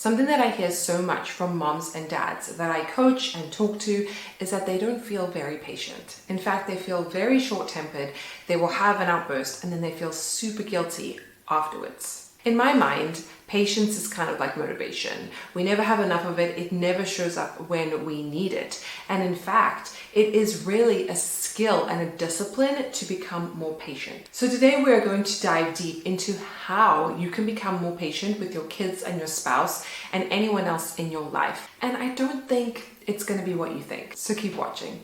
Something that I hear so much from moms and dads that I coach and talk to is that they don't feel very patient. In fact, they feel very short-tempered. They will have an outburst and then they feel super guilty afterwards. In my mind, patience is kind of like motivation. We never have enough of it. It never shows up when we need it. And in fact, it is really a skill and a discipline to become more patient. So today we are going to dive deep into how you can become more patient with your kids and your spouse and anyone else in your life. And I don't think it's going to be what you think. So keep watching.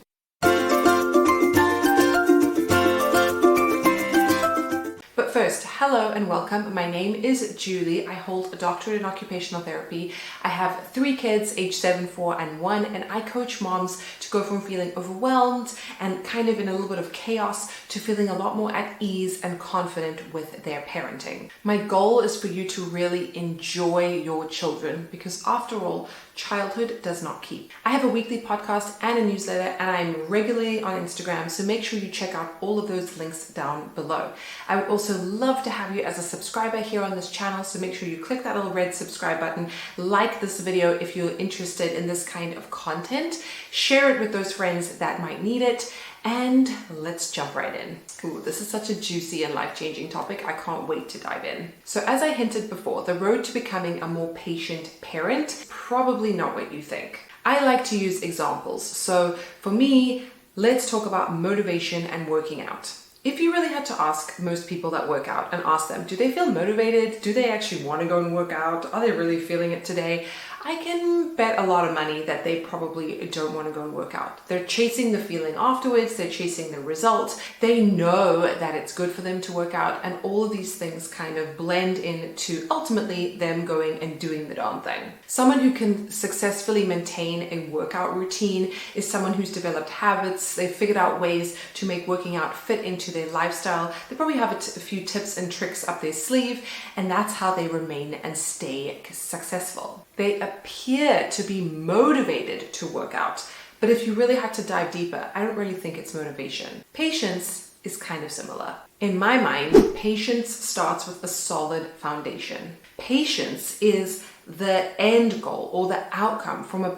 But first, hello and welcome. My name is Julie. I hold a doctorate in occupational therapy. I have 3 kids, age 7, 4, and 1, and I coach moms to go from feeling overwhelmed and kind of in a little bit of chaos to feeling a lot more at ease and confident with their parenting. My goal is for you to really enjoy your children because after all, childhood does not keep. I have a weekly podcast and a newsletter, and I'm regularly on Instagram, so make sure you check out all of those links down below. I would also love to have you as a subscriber here on this channel, so make sure you click that little red subscribe button, like this video if you're interested in this kind of content, share it with those friends that might need it, and let's jump right in. Ooh, this is such a juicy and life-changing topic. I can't wait to dive in. So as I hinted before, the road to becoming a more patient parent, probably not what you think. I like to use examples. So for me, let's talk about motivation and working out. If you really had to ask most people that work out and ask them, do they feel motivated? Do they actually want to go and work out? Are they really feeling it today? I can bet a lot of money that they probably don't want to go and work out. They're chasing the feeling afterwards, they're chasing the result, they know that it's good for them to work out, and all of these things kind of blend into ultimately them going and doing the darn thing. Someone who can successfully maintain a workout routine is someone who's developed habits, they've figured out ways to make working out fit into their lifestyle, they probably have a few tips and tricks up their sleeve, and that's how they remain and stay successful. They appear to be motivated to work out, but if you really had to dive deeper, I don't really think it's motivation. Patience is kind of similar. In my mind, patience starts with a solid foundation. Patience is the end goal or the outcome from a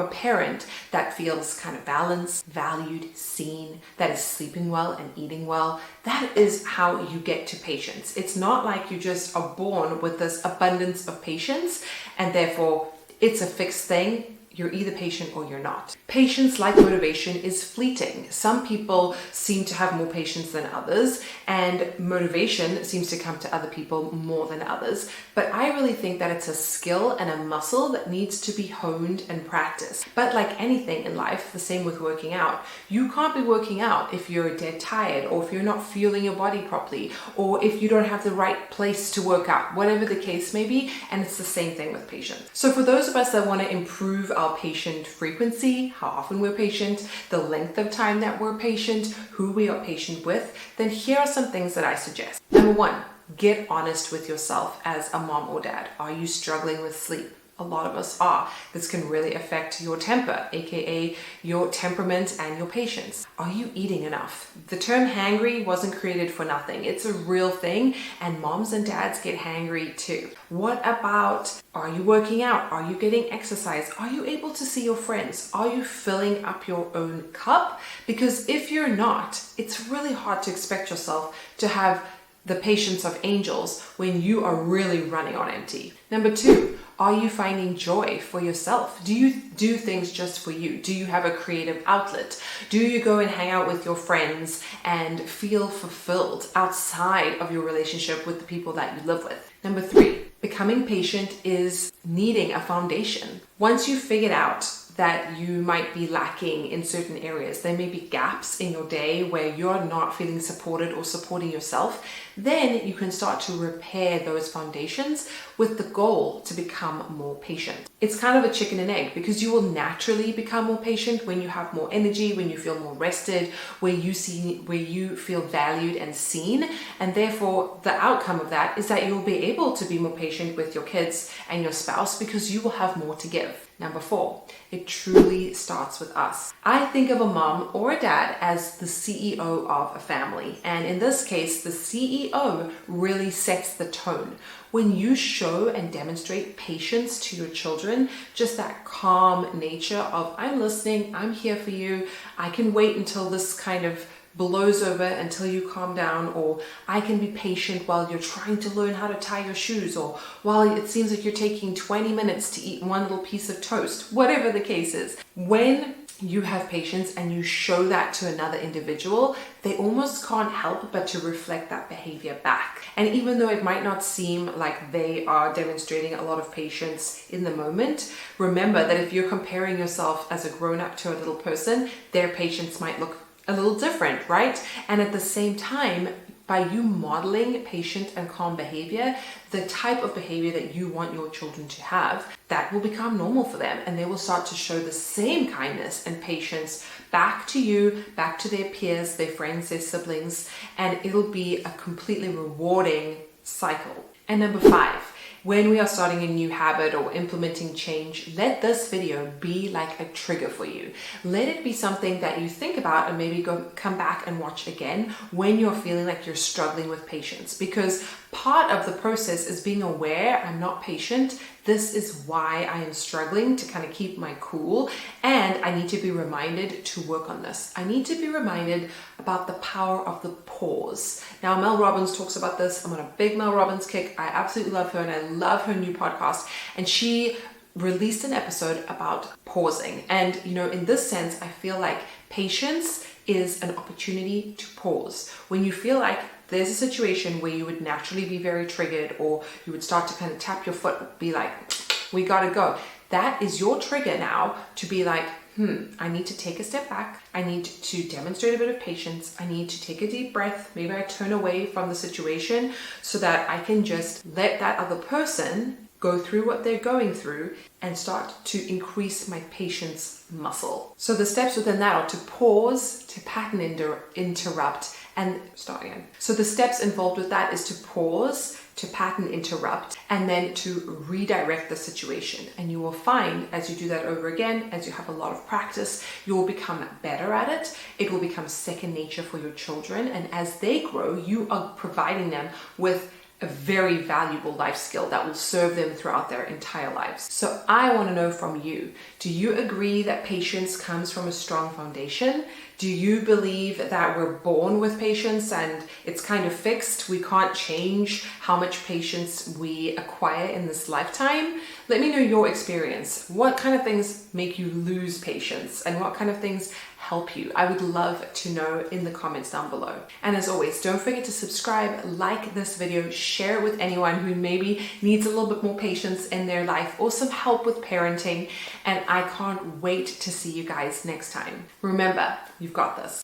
parent that feels kind of balanced, valued, seen, that is sleeping well and eating well. That is how you get to patience. It's not like you just are born with this abundance of patience and therefore it's a fixed thing. You're either patient or you're not. Patience, like motivation, is fleeting. Some people seem to have more patience than others, and motivation seems to come to other people more than others. But I really think that it's a skill and a muscle that needs to be honed and practiced. But like anything in life, the same with working out, you can't be working out if you're dead tired, or if you're not fueling your body properly, or if you don't have the right place to work out, whatever the case may be. And it's the same thing with patience. So for those of us that want to improve our patient frequency, how often we're patient, the length of time that we're patient, who we are patient with, then here are some things that I suggest. Number 1, get honest with yourself as a mom or dad. Are you struggling with sleep? A lot of us are. This can really affect your temper, aka your temperament and your patience. Are you eating enough? The term hangry wasn't created for nothing. It's a real thing, and moms and dads get hangry too. What about, are you working out? Are you getting exercise? Are you able to see your friends? Are you filling up your own cup? Because if you're not, it's really hard to expect yourself to have the patience of angels when you are really running on empty. Number 2, are you finding joy for yourself? Do you do things just for you? Do you have a creative outlet? Do you go and hang out with your friends and feel fulfilled outside of your relationship with the people that you live with? Number 3, becoming patient is needing a foundation. Once you've figured out that you might be lacking in certain areas, there may be gaps in your day where you're not feeling supported or supporting yourself, then you can start to repair those foundations with the goal to become more patient. It's kind of a chicken and egg, because you will naturally become more patient when you have more energy, when you feel more rested, where you feel valued and seen, and therefore the outcome of that is that you'll be able to be more patient with your kids and your spouse because you will have more to give. Number 4, it truly starts with us. I think of a mom or a dad as the CEO of a family. And in this case, the CEO really sets the tone. When you show and demonstrate patience to your children, just that calm nature of, I'm listening, I'm here for you, I can wait until this kind of blows over until you calm down, or I can be patient while you're trying to learn how to tie your shoes, or while it seems like you're taking 20 minutes to eat one little piece of toast, whatever the case is. When you have patience and you show that to another individual, they almost can't help but to reflect that behavior back. And even though it might not seem like they are demonstrating a lot of patience in the moment, remember that if you're comparing yourself as a grown-up to a little person, their patience might look a little different, right? And at the same time, by you modeling patient and calm behavior, the type of behavior that you want your children to have, that will become normal for them, and they will start to show the same kindness and patience back to you, back to their peers, their friends, their siblings, and it'll be a completely rewarding cycle. And number 5, when we are starting a new habit or implementing change, let this video be like a trigger for you. Let it be something that you think about and maybe come back and watch again when you're feeling like you're struggling with patience. Because part of the process is being aware I'm not patient. This is why I am struggling to kind of keep my cool, and I need to be reminded to work on this. I need to be reminded about the power of the pause. Now, Mel Robbins talks about this. I'm on a big Mel Robbins kick. I absolutely love her, and I love her new podcast. And she released an episode about pausing. And, you know, in this sense, I feel like patience is an opportunity to pause. When you feel like there's a situation where you would naturally be very triggered, or you would start to kind of tap your foot, be like, we gotta go. That is your trigger now to be like, I need to take a step back. I need to demonstrate a bit of patience. I need to take a deep breath. Maybe I turn away from the situation so that I can just let that other person go through what they're going through and start to increase my patience muscle. So the steps within that are to pause, to pattern interrupt, and start again. So the steps involved with that is to pause, to pattern interrupt, and then to redirect the situation. And you will find as you do that over again, as you have a lot of practice, you will become better at it. It will become second nature for your children. And as they grow, you are providing them with a very valuable life skill that will serve them throughout their entire lives. So I want to know from you, do you agree that patience comes from a strong foundation? Do you believe that we're born with patience and it's kind of fixed? We can't change how much patience we acquire in this lifetime? Let me know your experience. What kind of things make you lose patience, and what kind of things help you? I would love to know in the comments down below. And as always, don't forget to subscribe, like this video, share it with anyone who maybe needs a little bit more patience in their life or some help with parenting. And I can't wait to see you guys next time. Remember, you've got this.